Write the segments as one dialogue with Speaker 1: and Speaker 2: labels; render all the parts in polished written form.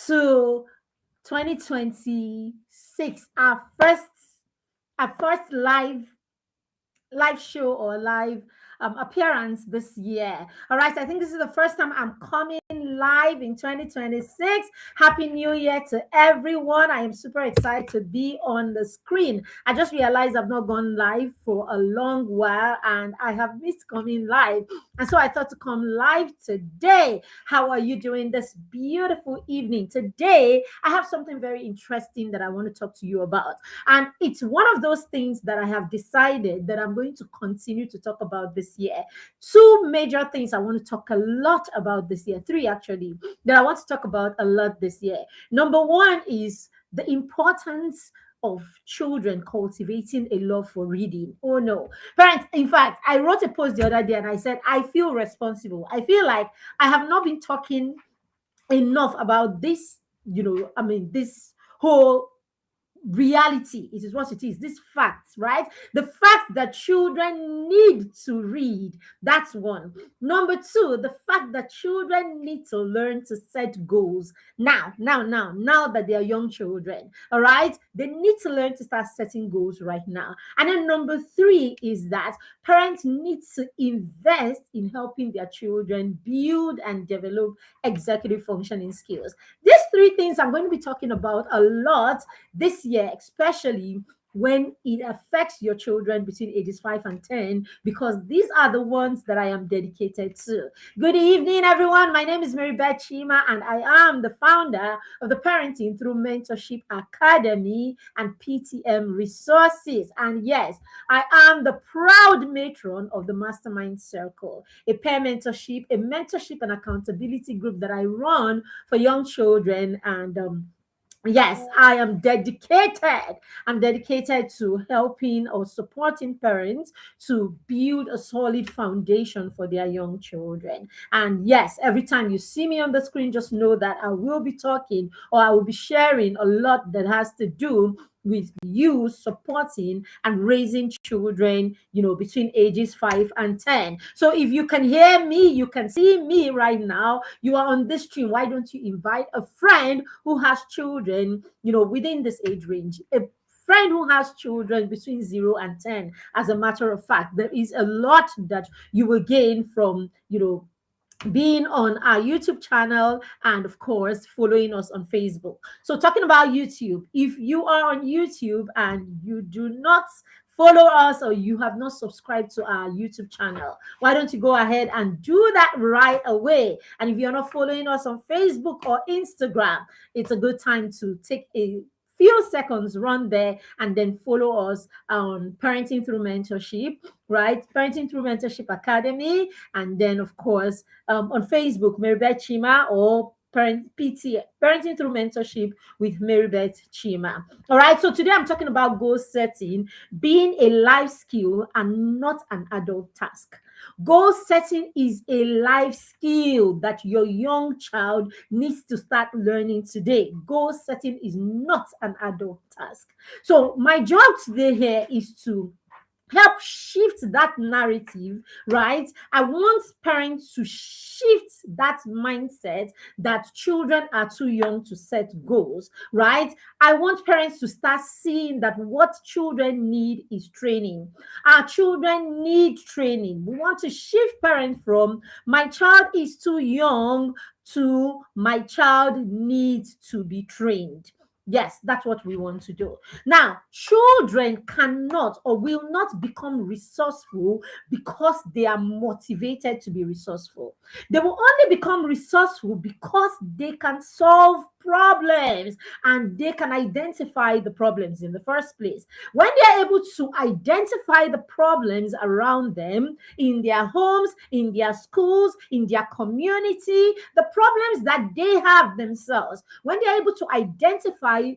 Speaker 1: to 2026, our first live show or live appearance this year. All right, I think this is the first time I'm coming live in 2026. Happy New Year to everyone. I am super excited to be on the screen. I just realized I've not gone live for a long while and I have missed coming live. And so I thought to come live today. How are you doing this beautiful evening? Today, I have something very interesting that I want to talk to you about. And it's one of those things that I have decided that I'm going to continue to talk about this year. Two major things I want to talk a lot about this year, three actually, that I want to talk about a lot this year. Number one is the importance of children cultivating a love for reading. Oh no. Parents, in fact, I wrote a post the other day and I said, I feel responsible. I feel like I have not been talking enough about this, this whole reality. It is what it is. This fact, right? The fact that children need to read. That's one. Number two, the fact that children need to learn to set goals now that they are young children. All right, they need to learn to start setting goals right now. And then number three is that parents need to invest in helping their children build and develop executive functioning skills. These three things I'm going to be talking about a lot this year, especially when it affects your children between ages 5 and 10, because these are the ones that I am dedicated to. Good evening, everyone. My name is Marybeth Chima, and I am the founder of the Parenting Through Mentorship Academy and PTM Resources. And yes, I am the proud matron of the Mastermind Circle, a peer mentorship, and accountability group that I run for young children. And yes, I am dedicated. I'm dedicated to helping or supporting parents to build a solid foundation for their young children. And yes, every time you see me on the screen, just know that I will be talking or I will be sharing a lot that has to do with you supporting and raising children, between ages 5 and 10. So if you can hear me, you can see me right now, you are on this stream, why don't you invite a friend who has children, within this age range? A friend who has children between 0 and 10. As a matter of fact, there is a lot that you will gain from, being on our YouTube channel and, of course, following us on Facebook. So, talking about YouTube, if you are on YouTube and you do not follow us or you have not subscribed to our YouTube channel, why don't you go ahead and do that right away? And if you're not following us on Facebook or Instagram, it's a good time to take a few seconds, run there and then follow us on Parenting Through Mentorship, right? Parenting Through Mentorship Academy. And then, of course, on Facebook, Marybeth Chima, or Parenting Through Mentorship with Marybeth Chima. All right, so today I'm talking about goal setting being a life skill and not an adult task. Goal setting is a life skill that your young child needs to start learning today. Goal setting is not an adult task. So my job today here is to help shift that narrative, right? I want parents to shift that mindset that children are too young to set goals, right? I want parents to start seeing that what children need is training. Our children need training. We want to shift parents from my child is too young to my child needs to be trained. Yes, that's what we want to do. Now, children cannot or will not become resourceful because they are motivated to be resourceful. They will only become resourceful because they can solve problems and they can identify the problems in the first place. When they are able to identify the problems around them in their homes, in their schools, in their community, the problems that they have themselves, when they are able to identify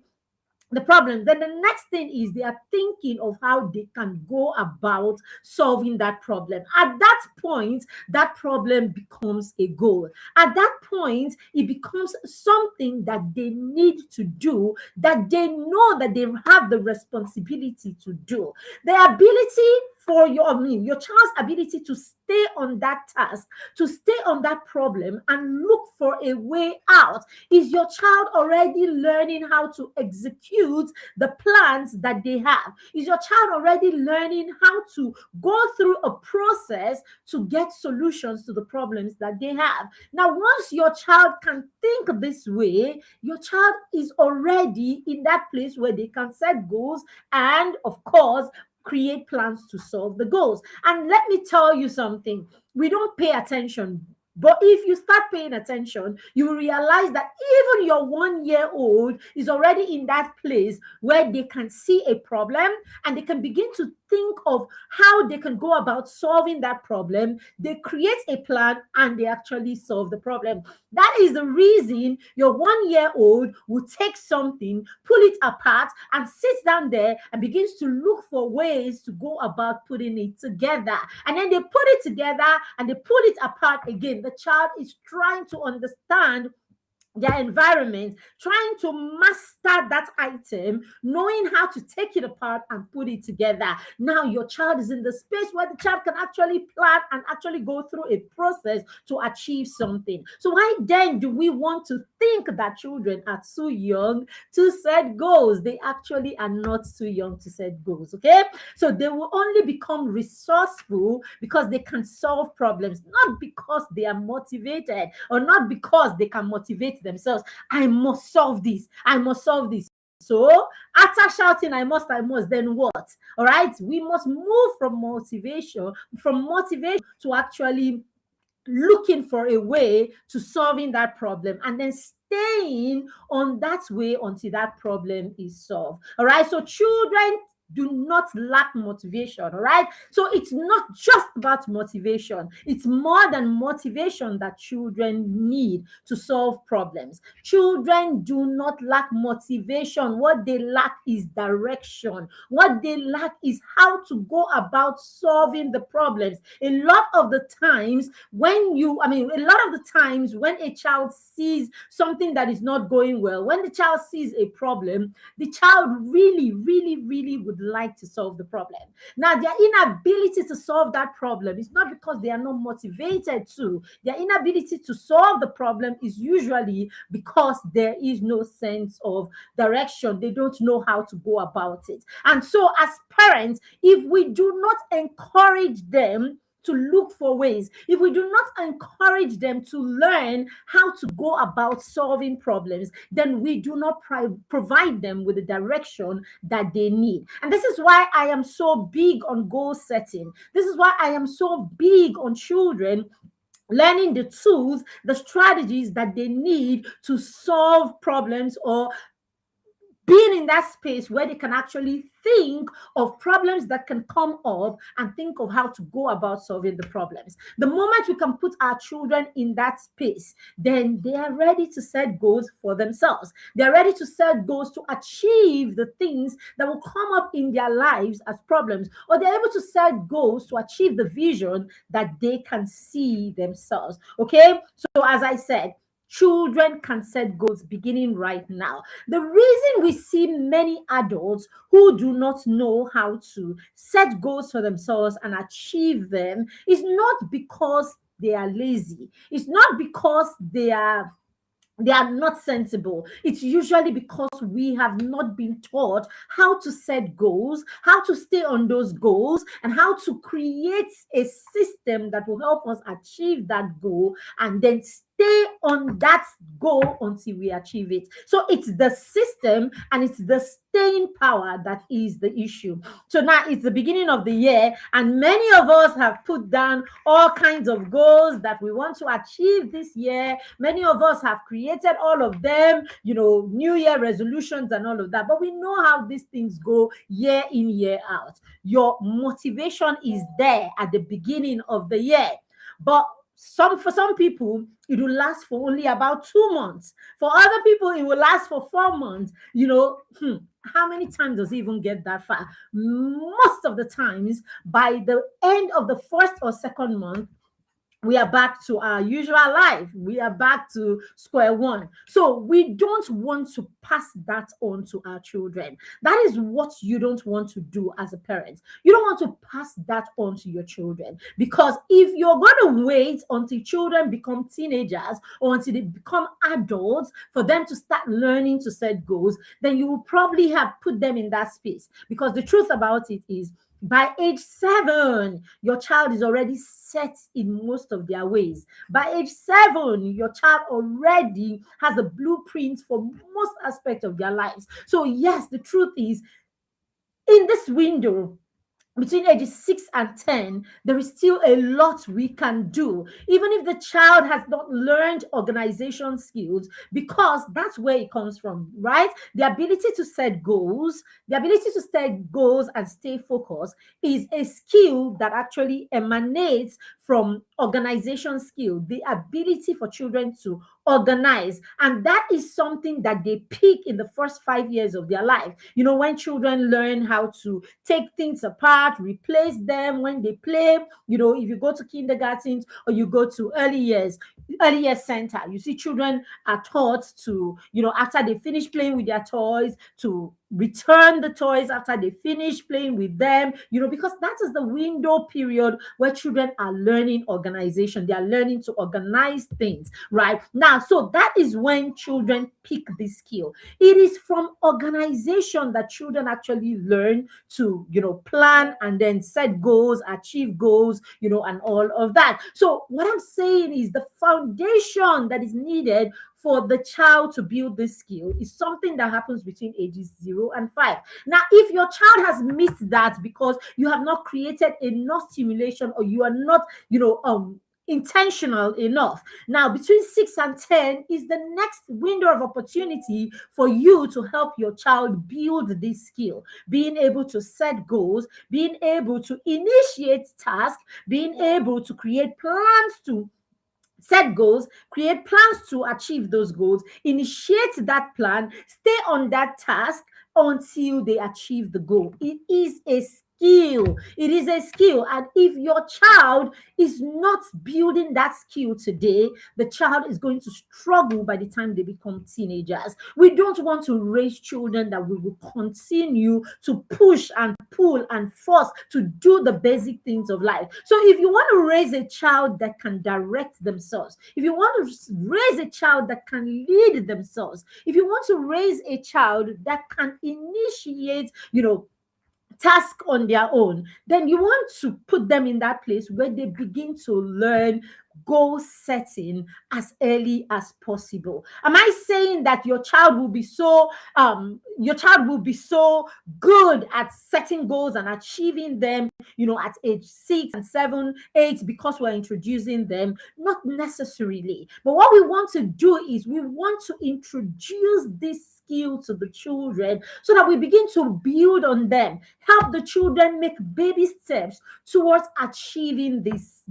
Speaker 1: the problem, then the next thing is they are thinking of how they can go about solving that problem. At that point, that problem becomes a goal. At that point, it becomes something that they need to do, that they know that they have the responsibility to do. The ability for your child's ability to stay on that task, to stay on that problem and look for a way out? Is your child already learning how to execute the plans that they have? Is your child already learning how to go through a process to get solutions to the problems that they have? Now, once your child can think this way, your child is already in that place where they can set goals and, of course, create plans to solve the goals. And let me tell you something, we don't pay attention. But if you start paying attention, you will realize that even your 1 year old is already in that place where they can see a problem and they can begin to think of how they can go about solving that problem. They create a plan and they actually solve the problem. That is the reason your 1 year old will take something, pull it apart, and sit down there and begins to look for ways to go about putting it together. And then they put it together and they pull it apart again. The child is trying to understand their environment, trying to master that item, knowing how to take it apart and put it together. Now your child is in the space where the child can actually plan and actually go through a process to achieve something. So why then do we want to think that children are too young to set goals? They actually are not too young to set goals, okay? So they will only become resourceful because they can solve problems, not because they are motivated or not because they can motivate themselves. I must solve this. I must solve this. So after shouting, I must, then what? All right. We must move from motivation to actually looking for a way to solving that problem and then staying on that way until that problem is solved. All right. So children do not lack motivation. All right. So it's not just about motivation. It's more than motivation that children need to solve problems. Children do not lack motivation. What they lack is direction. What they lack is how to go about solving the problems. A lot of the times when a child sees something that is not going well, when the child sees a problem, the child really, really, really would like to solve the problem. Now, their inability to solve that problem is not because they are not motivated to. Their inability to solve the problem is usually because there is no sense of direction. They don't know how to go about it. And so, as parents, if we do not encourage them to look for ways, if we do not encourage them to learn how to go about solving problems, then we do not provide them with the direction that they need. And this is why I am so big on goal setting. This is why I am so big on children learning the tools, the strategies that they need to solve problems, or being in that space where they can actually think of problems that can come up and think of how to go about solving the problems. The moment we can put our children in that space, then they are ready to set goals for themselves. They're ready to set goals to achieve the things that will come up in their lives as problems, or they're able to set goals to achieve the vision that they can see themselves. Okay, so as I said, children can set goals beginning right now. The reason we see many adults who do not know how to set goals for themselves and achieve them is not because they are lazy. It's not because they are not sensible. It's usually because we have not been taught how to set goals, how to stay on those goals, and how to create a system that will help us achieve that goal and then stay on that goal until we achieve it. So it's the system and it's the staying power that is the issue. So now it's the beginning of the year, and many of us have put down all kinds of goals that we want to achieve this year. Many of us have created all of them, New Year resolutions and all of that. But we know how these things go year in, year out. Your motivation is there at the beginning of the year. But for some people, it will last for only about 2 months. For other people, it will last for 4 months. How many times does it even get that far? Most of the times, by the end of the first or second month, we are back to our usual life. We are back to square one. So we don't want to pass that on to our children. That is what you don't want to do as a parent. You don't want to pass that on to your children, because if you're going to wait until children become teenagers or until they become adults for them to start learning to set goals, then you will probably have put them in that space. Because the truth about it is, by age 7, your child is already set in most of their ways. By age 7, your child already has a blueprint for most aspects of their lives. So, yes, the truth is, in this window, between ages 6 and 10, there is still a lot we can do, even if the child has not learned organization skills, because that's where it comes from, right? The ability to set goals, and stay focused is a skill that actually emanates from organization skill, the ability for children to organize. And that is something that they pick in the first 5 years of their life. When children learn how to take things apart, replace them when they play. If you go to kindergarten or you go to early years center, you see children are taught to, after they finish playing with their toys, to return the toys after they finish playing with them, because that is the window period where children are learning organization. They are learning to organize things right now. So that is when children pick this skill. It is from organization that children actually learn to, plan and then set goals, achieve goals, and all of that. So what I'm saying is, the foundation that is needed for the child to build this skill is something that happens between ages 0 and 5. Now, if your child has missed that because you have not created enough stimulation, or you are not, intentional enough. Now, between 6 and 10 is the next window of opportunity for you to help your child build this skill, being able to set goals, being able to initiate tasks, being able to create plans to set goals, create plans to achieve those goals, initiate that plan, stay on that task until they achieve the goal. It is a skill. It is a skill. And if your child is not building that skill today, the child is going to struggle by the time they become teenagers. We don't want to raise children that we will continue to push and pull and force to do the basic things of life. So if you want to raise a child that can direct themselves, if you want to raise a child that can lead themselves, if you want to raise a child that can initiate, task on their own, then you want to put them in that place where they begin to learn goal setting as early as possible. Am I saying that your child will be so good at setting goals and achieving them, at age 6 and 7, 8, because we're introducing them? Not necessarily. But what we want to do is, we want to introduce this skill to the children so that we begin to build on them, help the children make baby steps towards achieving this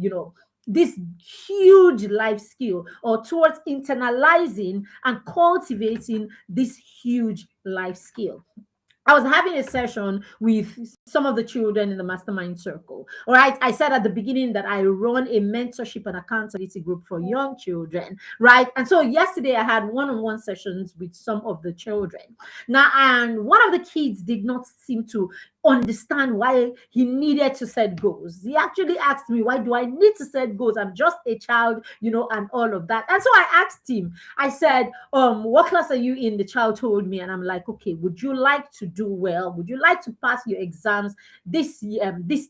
Speaker 1: huge life skill, or towards internalizing and cultivating this huge life skill. I was having a session with some of the children in the mastermind circle. All right. I said at the beginning that I run a mentorship and accountability group for young children. Right. And so yesterday I had one-on-one sessions with some of the children. Now, and one of the kids did not seem to understand why he needed to set goals. He actually asked me, why do I need to set goals? I'm just a child, and all of that. And so I asked him, I said, what class are you in? The child told me, and I'm like, okay, would you like to do well? Would you like to pass your exams this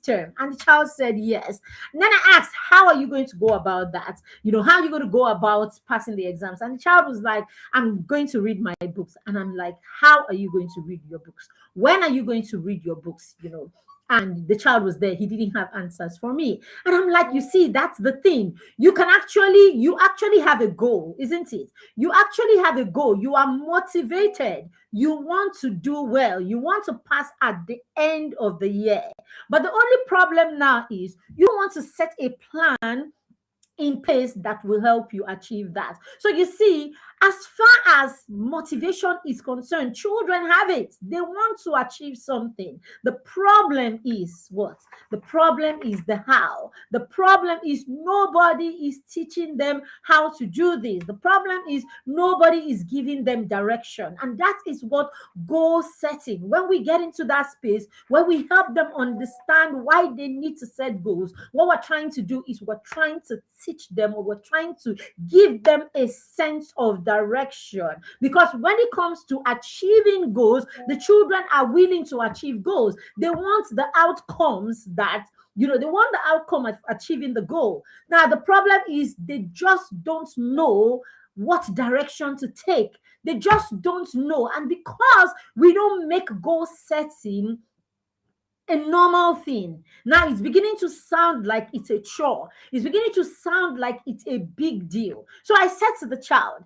Speaker 1: term? And the child said yes. And then I asked, how are you going to go about that? How are you going to go about passing the exams? And the child was like, I'm going to read my books. And I'm like, how are you going to read your books? When are you going to read your books? And the child was there. He didn't have answers for me. And I'm like, you see, that's the thing. You actually have a goal, isn't it? You actually have a goal. You are motivated. You want to do well. You want to pass at the end of the year. But the only problem now is, you want to set a plan in place that will help you achieve that. So you see, As far as motivation is concerned, children have it. They want to achieve something. The problem is what? The problem is the how. The problem is nobody is teaching them how to do this. The problem is nobody is giving them direction. And that is what goal setting, when we get into that space, when we help them understand why they need to set goals, what we're trying to do is we're trying to teach them, or we're trying to give them a sense of direction. Because when it comes to achieving goals, the children are willing to achieve goals. They want the outcomes that, they want the outcome of achieving the goal. Now, the problem is they just don't know what direction to take. They just don't know. And because we don't make goal setting a normal thing, now it's beginning to sound like it's a chore. It's beginning to sound like it's a big deal. So I said to the child,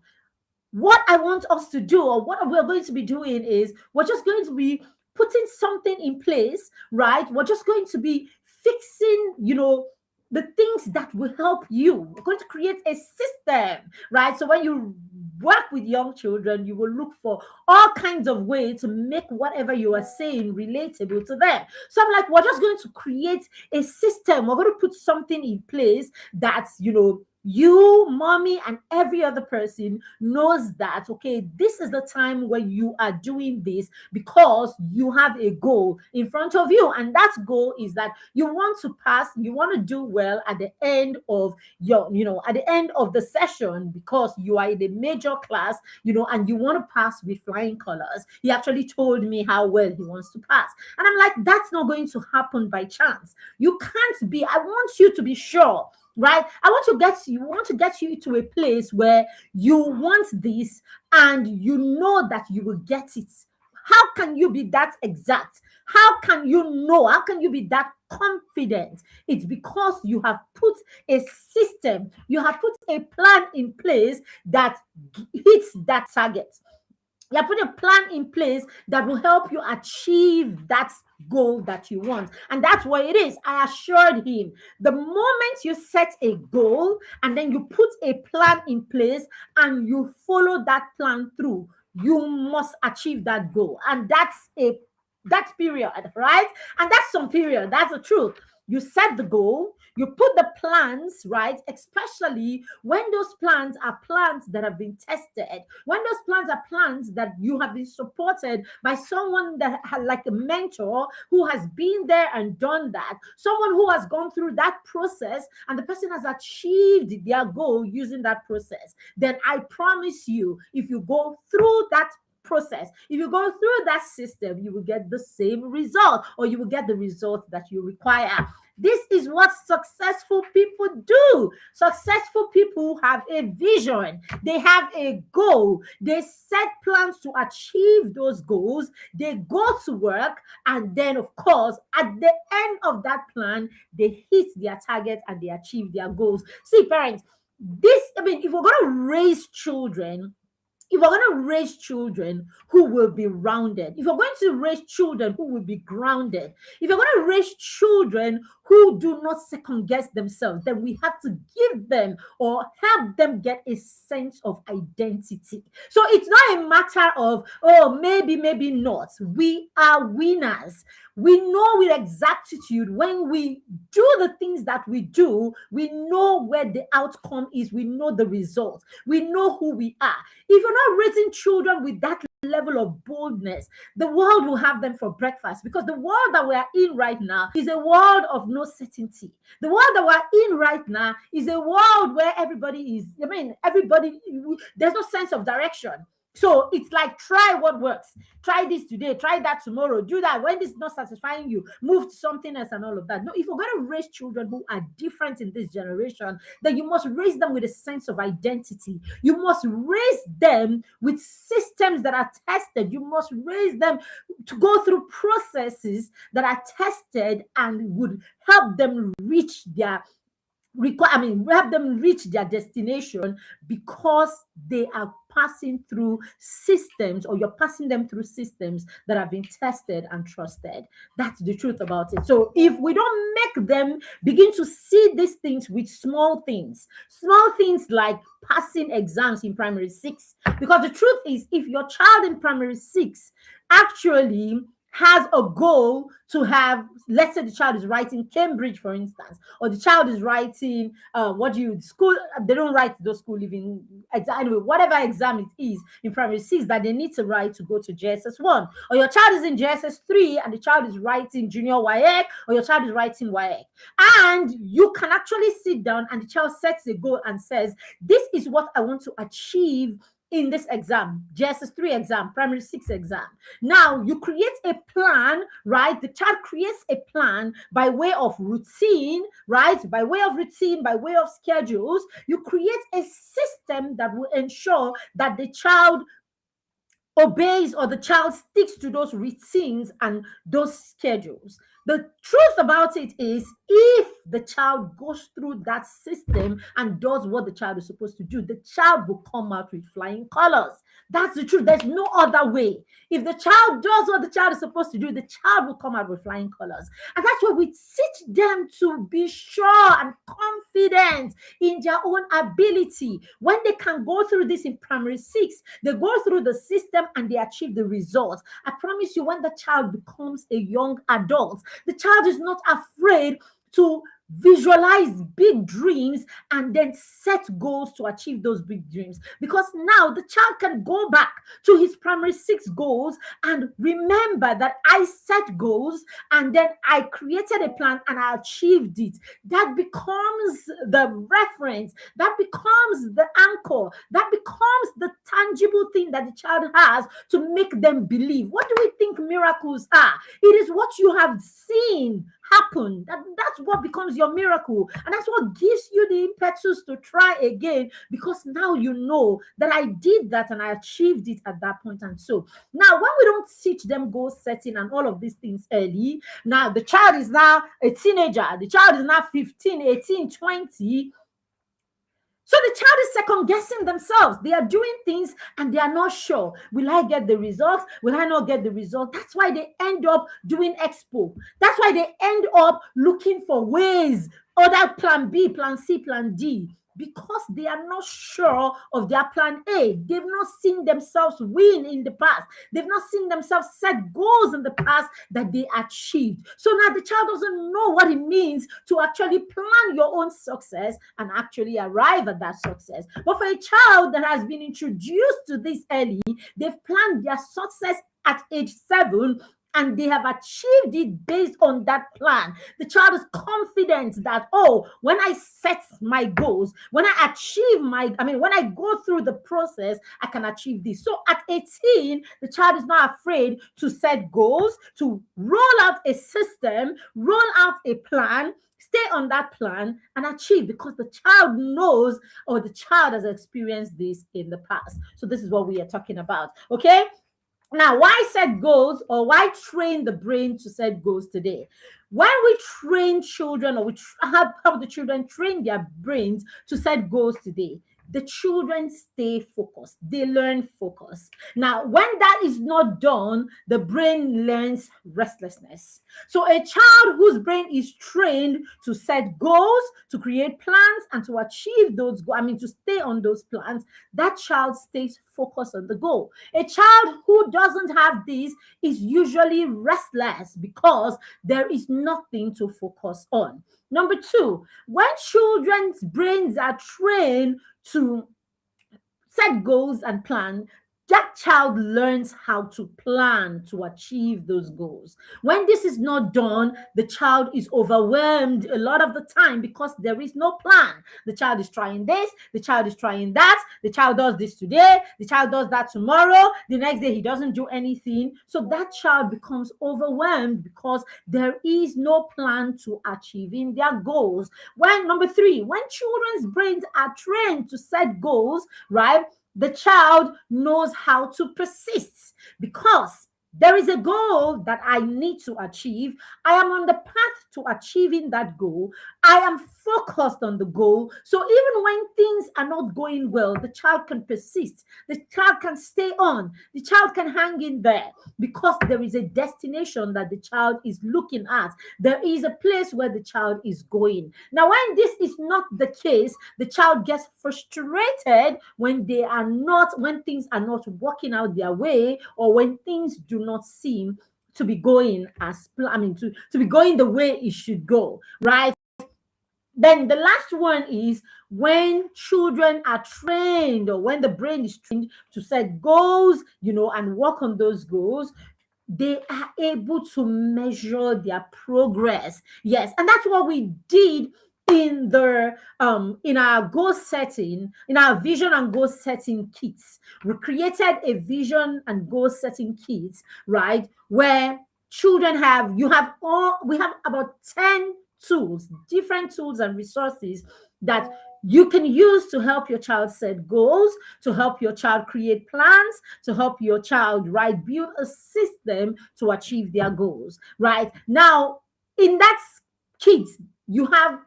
Speaker 1: what I want us to do, or what we're going to be doing, is we're just going to be putting something in place, right? We're just going to be fixing, the things that will help you. We're going to create a system, right? So when you work with young children, you will look for all kinds of ways to make whatever you are saying relatable to them. So I'm like, we're just going to create a system. We're going to put something in place that's, you, mommy, and every other person knows that, okay, this is the time when you are doing this because you have a goal in front of you. And that goal is that you want to pass, you want to do well at the end of at the end of the session, because you are in a major class, and you want to pass with flying colors. He actually told me how well he wants to pass. And I'm like, that's not going to happen by chance. You can't be, I want you to be sure, right? I want to get you to a place where you want this and you know that you will get it. How can you be that exact? How can you know? How can you be that confident? It's because you have put a system, you have put a plan in place that hits that target. You have put a plan in place that will help you achieve that goal that you want. And that's what it is. I assured him, the moment you set a goal and then you put a plan in place and you follow that plan through, you must achieve that goal. And that's period, right? And that's some period. That's the truth. You set the goal, you put the plans, right? Especially when those plans are plans that have been tested, when those plans are plans that you have been supported by someone that had, like a mentor who has been there and done that, someone who has gone through that process, and the person has achieved their goal using that process. Then I promise you, if you go through that process, if you go through that system, you will get the same result, or you will get the result that you require. This is what successful people do. Successful people have a vision, they have a goal, they set plans to achieve those goals, they go to work, and then, of course, at the end of that plan, they hit their target and they achieve their goals. See, parents, if we're going to raise children, if we're going to raise children who will be rounded, if you're going to raise children who will be grounded, if you're going to raise children who do not second guess themselves, then we have to give them or help them get a sense of identity. So it's not a matter of, oh, maybe, maybe not. We are winners. We know with exactitude when we do the things that we do, we know where the outcome is, we know the result, we know who we are. If you're not raising children with that level of boldness, the world will have them for breakfast, because the world that we are in right now is a world of no certainty. The world that we're in right now is a world where everybody, there's no sense of direction. So it's like, try what works. Try this today, try that tomorrow, do that. When this is not satisfying you, move to something else and all of that. No, if you're going to raise children who are different in this generation, then you must raise them with a sense of identity. You must raise them with systems that are tested. You must raise them to go through processes that are tested and would help them reach their help them reach their destination, because they are passing through systems, or you're passing them through systems that have been tested and trusted. That's the truth about it. So if we don't make them begin to see these things with small things like passing exams in primary six, because the truth is, if your child in primary six actually has a goal to have, let's say the child is writing Cambridge, for instance, or the child is writing school, they don't write those school living exam, anyway, whatever exam it is in primary six that they need to write to go to JSS1, or your child is in JSS3 and the child is writing junior WAEC, or your child is writing WAEC, and you can actually sit down and the child sets a goal and says, this is what I want to achieve in this exam, JSS3 exam, primary six exam. Now you create a plan, right? The child creates a plan by way of routine, right? By way of routine, by way of schedules. You create a system that will ensure that the child obeys, or the child sticks to those routines and those schedules. The truth about it is, if the child goes through that system and does what the child is supposed to do, the child will come out with flying colors. That's the truth. There's no other way. If the child does what the child is supposed to do, the child will come out with flying colors. And that's why we teach them to be sure and confident in their own ability. When they can go through this in primary six, they go through the system and they achieve the results. I promise you, when the child becomes a young adult, the child is not afraid to visualize big dreams and then set goals to achieve those big dreams, because now the child can go back to his primary six goals and remember that I set goals and then I created a plan and I achieved it. That becomes the reference, that becomes the anchor, that becomes the tangible thing that the child has to make them believe. What do we think miracles are? It is what you have seen happen. That's what becomes your miracle, and that's what gives you the impetus to try again, because now you know that I did that and I achieved it at that point. And so now, when we don't teach them goal setting and all of these things early, now the child is now a teenager, the child is now 15, 18, 20. So the child is second guessing themselves. They are doing things and they are not sure. Will I get the results? Will I not get the result? That's why they end up doing expo. That's why they end up looking for ways, other plan B, plan C, plan D, because they are not sure of their plan A. They've not seen themselves win in the past. They've not seen themselves set goals in the past that they achieved. So now the child doesn't know what it means to actually plan your own success and actually arrive at that success. But for a child that has been introduced to this early, they've planned their success at age 7, and they have achieved it based on that plan. The child is confident that, oh, when I set my goals, when I when I go through the process, I can achieve this. So at 18, the child is not afraid to set goals, to roll out a system, roll out a plan, stay on that plan and achieve, because the child knows, or the child has experienced this in the past. So this is what we are talking about. Okay. Now, why set goals, or why train the brain to set goals today? When we train children, or we help the children train their brains to set goals today, the children stay focused. They learn focus. Now, when that is not done, the brain learns restlessness. So a child whose brain is trained to set goals, to create plans, and to achieve those goals, to stay on those plans, that child stays focused on the goal. A child who doesn't have this is usually restless because there is nothing to focus on. Number 2, when children's brains are trained to set goals and plan, that child learns how to plan to achieve those goals. When this is not done, the child is overwhelmed a lot of the time because there is no plan. The child is trying this, the child is trying that, the child does this today, the child does that tomorrow, the next day he doesn't do anything. So that child becomes overwhelmed because there is no plan to achieving their goals. Number 3, when children's brains are trained to set goals, right? The child knows how to persist, because there is a goal that I need to achieve. I am on the path to achieving that goal. I am focused on the goal. So even when things are not going well, the child can persist, the child can stay on, the child can hang in there, because there is a destination that the child is looking at. There is a place where the child is going. Now, when this is not the case, the child gets frustrated when when things are not working out their way, or when things do not seem to be going to be going the way it should go, right? Then the last one is when children are trained, or when the brain is trained to set goals, and work on those goals, they are able to measure their progress. Yes, and that's what we did in our goal setting, in our vision and goal setting kits. We created a vision and goal setting kit, right, where children we have about 10 tools, different tools and resources that you can use to help your child set goals, to help your child create plans, to help your child, right, build a system to achieve their goals, right? Now, in that kit, you have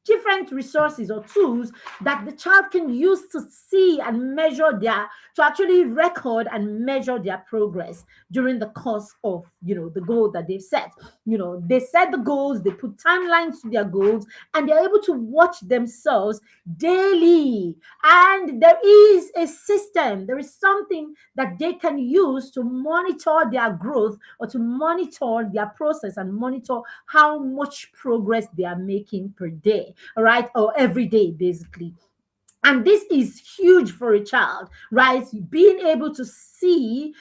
Speaker 1: different resources or tools that the child can use to see and to actually record and measure their progress during the course of, the goal that they've set. They set the goals, they put timelines to their goals, and they're able to watch themselves daily. And there is a system, there is something that they can use to monitor their growth, or to monitor their process, and monitor how much progress they are making per day, all right, or every day, basically. And this is huge for a child, right? Being able to see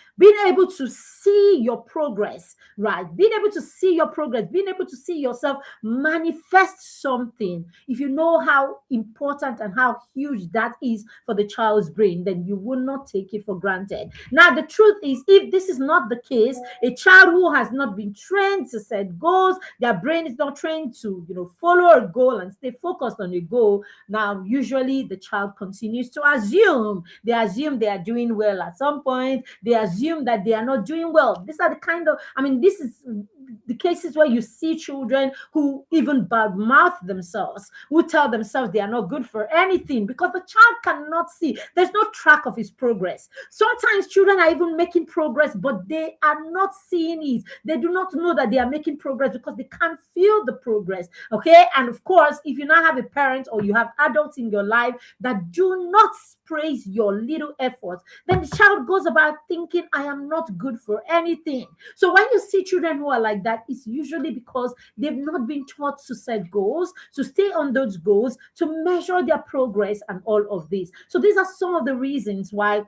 Speaker 1: your progress, right? Being able to see your progress, being able to see yourself manifest something. If you know how important and how huge that is for the child's brain, then you will not take it for granted. Now, the truth is, if this is not the case, a child who has not been trained to set goals, their brain is not trained to, follow a goal and stay focused on a goal. Now, usually the child continues to assume. They assume they are doing well. At some point, they assume that they are not doing well. These are this is the cases where you see children who even badmouth themselves, who tell themselves they are not good for anything, because the child cannot see. There's no track of his progress. Sometimes children are even making progress, but they are not seeing it. They do not know that they are making progress because they can't feel the progress. Okay. And of course, if you now have a parent, or you have adults in your life that do not praise your little efforts, then the child goes about thinking, I am not good for anything. So when you see children who are like that, it's usually because they've not been taught to set goals, to stay on those goals, to measure their progress, and all of this. So these are some of the reasons why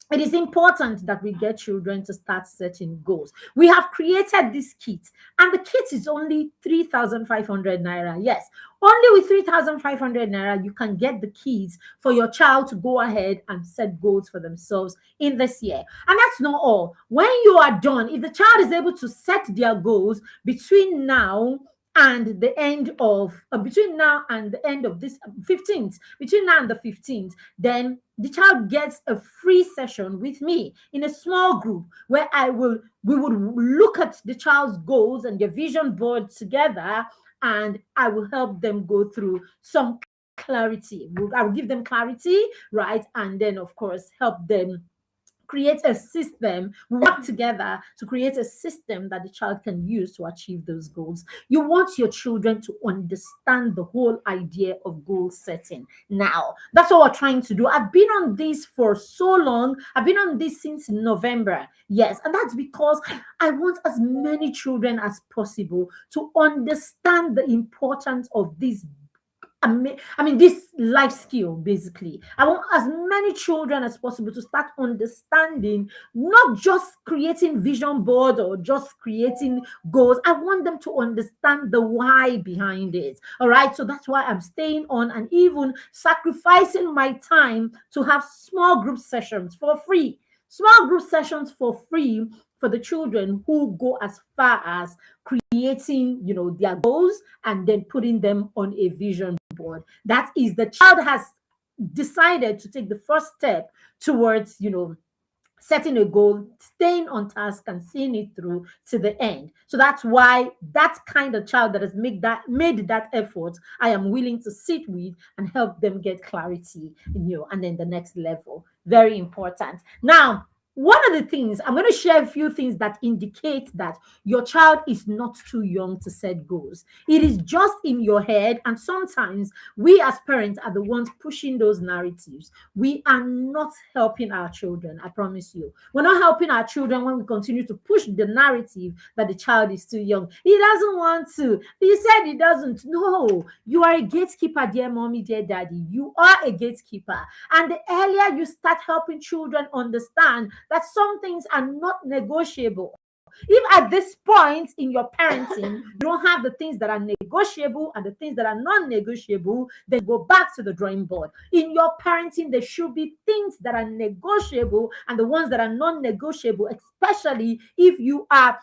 Speaker 1: it is important that we get children to start setting goals. We have created this kit, and the kit is only 3,500 naira. Yes, only with 3,500 naira, you can get the keys for your child to go ahead and set goals for themselves in this year. And that's not all. When you are done, if the child is able to set their goals between now and the end of this 15th, between now and the 15th, then the child gets a free session with me in a small group, where we would look at the child's goals and their vision board together, and I will help them go through some clarity. I will give them clarity, right? And then, of course, help them create a system, work together to create a system that the child can use to achieve those goals. You want your children to understand the whole idea of goal setting. Now, that's what we're trying to do. I've been on this for so long. I've been on this since November. Yes, and that's because I want as many children as possible to understand the importance of this this life skill. Basically, I want as many children as possible to start understanding, not just creating vision board or just creating goals. I want them to understand the why behind it. All right, so that's why I'm staying on and even sacrificing my time to have small group sessions for free. Small group sessions for free for the children who go as far as creating, their goals and then putting them on a vision board. That is, the child has decided to take the first step towards, setting a goal, staying on task, and seeing it through to the end. So that's why that kind of child that has made that effort, I am willing to sit with and help them get clarity in you, and then the next level. Very important. Now, one of the things I'm going to share a few things that indicate that your child is not too young to set goals. It is just in your head, and sometimes we as parents are the ones pushing those narratives. We are not helping our children, I promise you. We're not helping our children when we continue to push the narrative that the child is too young. He doesn't want to. He said he doesn't. No, you are a gatekeeper, dear mommy, dear daddy. You are a gatekeeper. And the earlier you start helping children understand that some things are not negotiable, if at this point in your parenting you don't have the things that are negotiable and the things that are non-negotiable, then go back to the drawing board. In your parenting, there should be things that are negotiable and the ones that are non-negotiable, especially if you are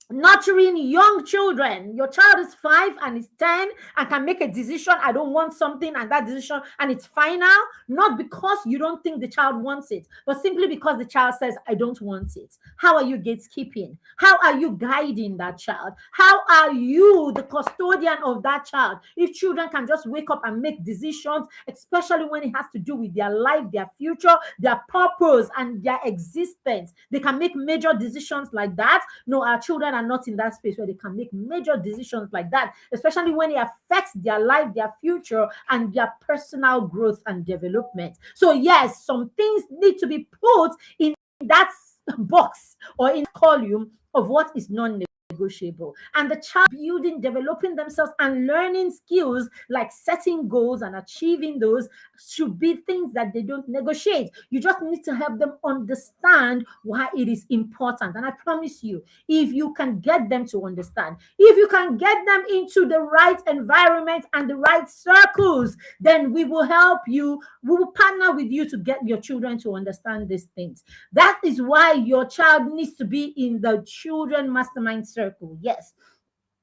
Speaker 1: nurturing young children. Your child is 5 and is 10 and can make a decision. I don't want something, and that decision, and it's final, not because you don't think the child wants it, but simply because the child says, I don't want it. How are you gatekeeping? How are you guiding that child? How are you the custodian of that child? If children can just wake up and make decisions, especially when it has to do with their life, their future, their purpose, and their existence, they can make major decisions like that. No, our children are not in that space where they can make major decisions like that, especially when it affects their life, their future, and their personal growth and development. So yes, some things need to be put in that box or in column of what is non-negotiable. And the child building, developing themselves and learning skills like setting goals and achieving those should be things that they don't negotiate. You just need to help them understand why it is important. And I promise you, if you can get them to understand, if you can get them into the right environment and the right circles, then we will help you. We will partner with you to get your children to understand these things. That is why your child needs to be in the children mastermind circle. Yes.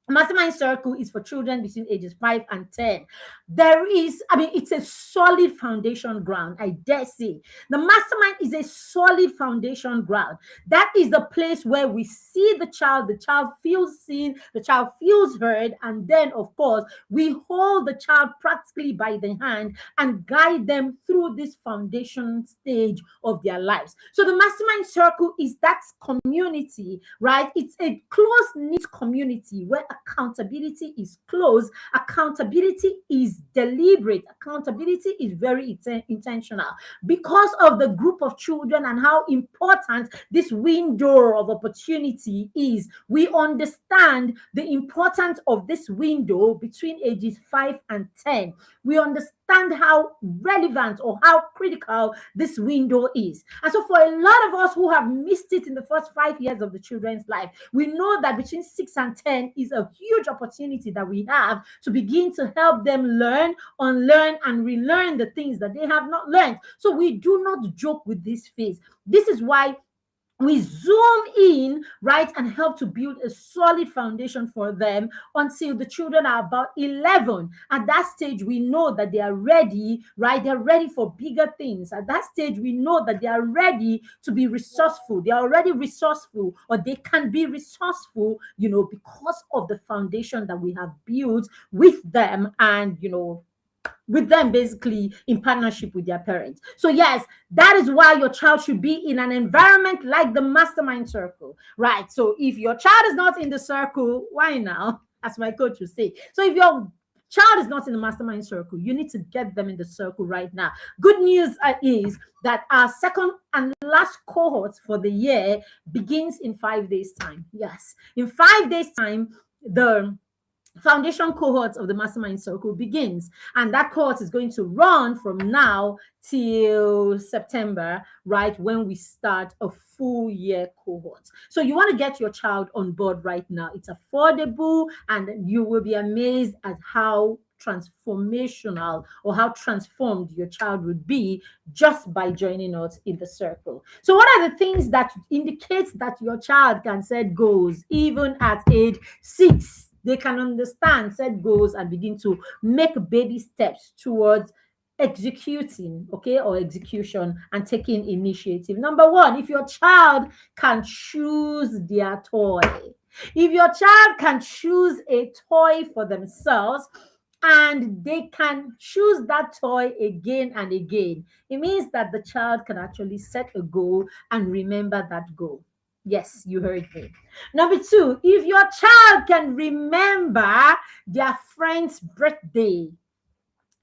Speaker 1: Mastermind circle is for children between ages 5 and 10. It's a solid foundation ground. I dare say the mastermind is a solid foundation ground. That is the place where we see the child feels seen, the child feels heard, and then, of course, we hold the child practically by the hand and guide them through this foundation stage of their lives. So the mastermind circle is that community, right? It's a close-knit community where accountability is close, accountability is deliberate, accountability is very intentional. Because of the group of children and how important this window of opportunity is, we understand the importance of this window between ages 5 and 10. We understand how relevant or how critical this window is. And so for a lot of us who have missed it in the first 5 years of the children's life, we know that between 6 and 10 is a huge opportunity that we have to begin to help them learn, unlearn, and relearn the things that they have not learned. So we do not joke with this phase. This is why we zoom in, right, and help to build a solid foundation for them until the children are about 11. At that stage, we know that they are ready, right? They're ready for bigger things. At that stage, we know that they are ready to be resourceful. They are already resourceful, or they can be resourceful, because of the foundation that we have built with them and, with them basically in partnership with their parents. So yes, that is why your child should be in an environment like the mastermind circle, right? So if your child is not in the circle, why now? As my coach would say. So if your child is not in the mastermind circle, you need to get them in the circle right now. Good news is that our second and last cohort for the year begins in 5 days' time. Yes, in 5 days' time, the foundation cohort of the mastermind circle begins, and that cohort is going to run from now till September, right, when we start a full year cohort. So you want to get your child on board right now. It's affordable, and you will be amazed at how transformational or how transformed your child would be just by joining us in the circle. So what are the things that indicates that your child can set goals even at age 6? They can understand, set goals, and begin to make baby steps towards executing, okay, or execution and taking initiative. Number one, if your child can choose their toy, if your child can choose a toy for themselves and they can choose that toy again and again, it means that the child can actually set a goal and remember that goal. Yes, you heard me. Number two, if your child can remember their friend's birthday,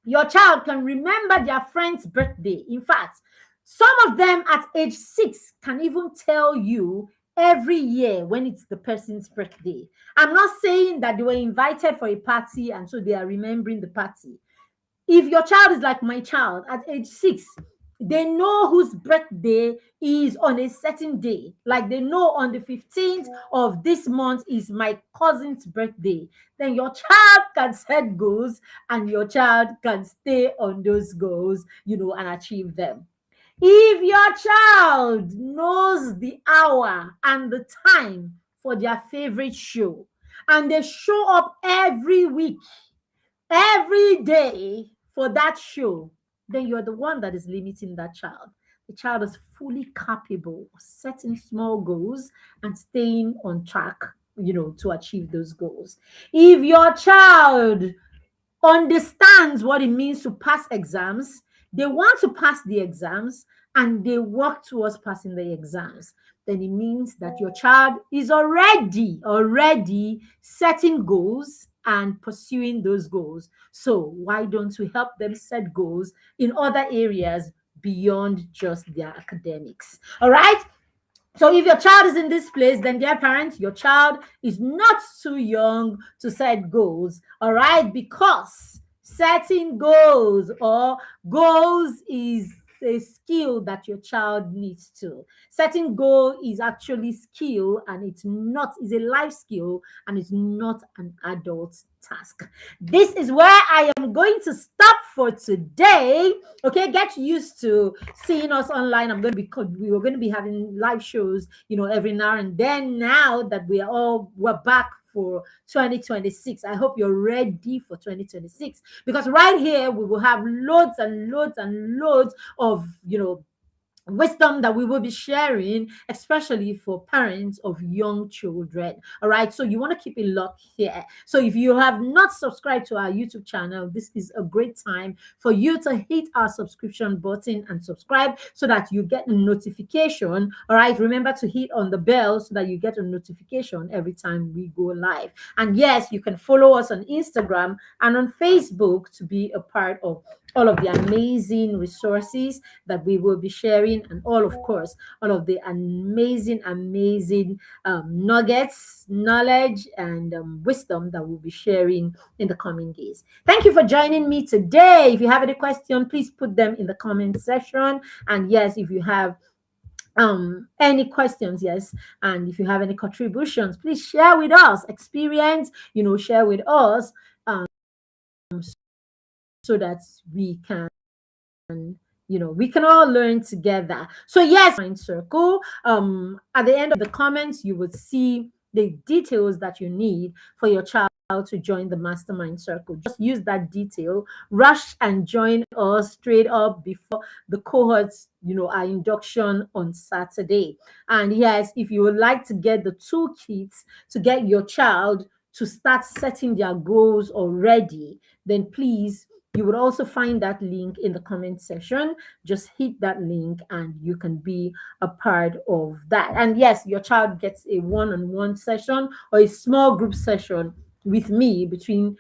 Speaker 1: your child can remember their friend's birthday. In fact, some of them at age 6 can even tell you every year when it's the person's birthday. I'm not saying that they were invited for a party and so they are remembering the party. If your child is like my child at age 6, they know whose birthday is on a certain day. Like they know on the 15th of this month is my cousin's birthday. Then your child can set goals and your child can stay on those goals, and achieve them. If your child knows the hour and the time for their favorite show and they show up every week, every day for that show, then you're the one that is limiting that child. The child is fully capable of setting small goals and staying on track, to achieve those goals. If your child understands what it means to pass exams, they want to pass the exams and they work towards passing the exams, then it means that your child is already setting goals and pursuing those goals. So why don't we help them set goals in other areas beyond just their academics? All right. So if your child is in this place, then dear parents, your child is not too young to set goals, all right? Because setting goals or goals is a skill that your child needs to. Setting goal is actually skill and is a life skill and it's not an adult task. This is where I am going to stop for today. Okay, get used to seeing us online. We were going to be having live shows, every now and then. Now that we're back for 2026, I hope you're ready for 2026, because right here we will have loads and loads and loads of wisdom that we will be sharing, especially for parents of young children. All right, so you want to keep it locked here. So if you have not subscribed to our YouTube channel, this is a great time for you to hit our subscription button and subscribe so that you get a notification. All right, remember to hit on the bell so that you get a notification every time we go live. And yes, you can follow us on Instagram and on Facebook to be a part of all of the amazing resources that we will be sharing, and all of the amazing nuggets, knowledge, and wisdom that we'll be sharing in the coming days. Thank you for joining me today. If you have any question, please put them in the comment section. And yes, if you have any questions, yes, and if you have any contributions, please share with us experience, share with us, so that we can all learn together. So yes, Mind Circle, at the end of the comments you would see the details that you need for your child to join the Mastermind Circle. Just use that detail, rush and join us straight up before the cohorts, our induction on Saturday. And yes, if you would like to get the toolkits to get your child to start setting their goals already, then please, you would also find that link in the comment section. Just hit that link and you can be a part of that. And yes, your child gets a one-on-one session or a small group session with me between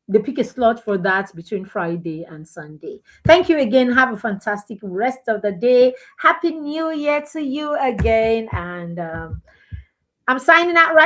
Speaker 1: they pick a slot for that between Friday and Sunday. Thank you again. Have a fantastic rest of the day. Happy New Year to you again. And I'm signing out right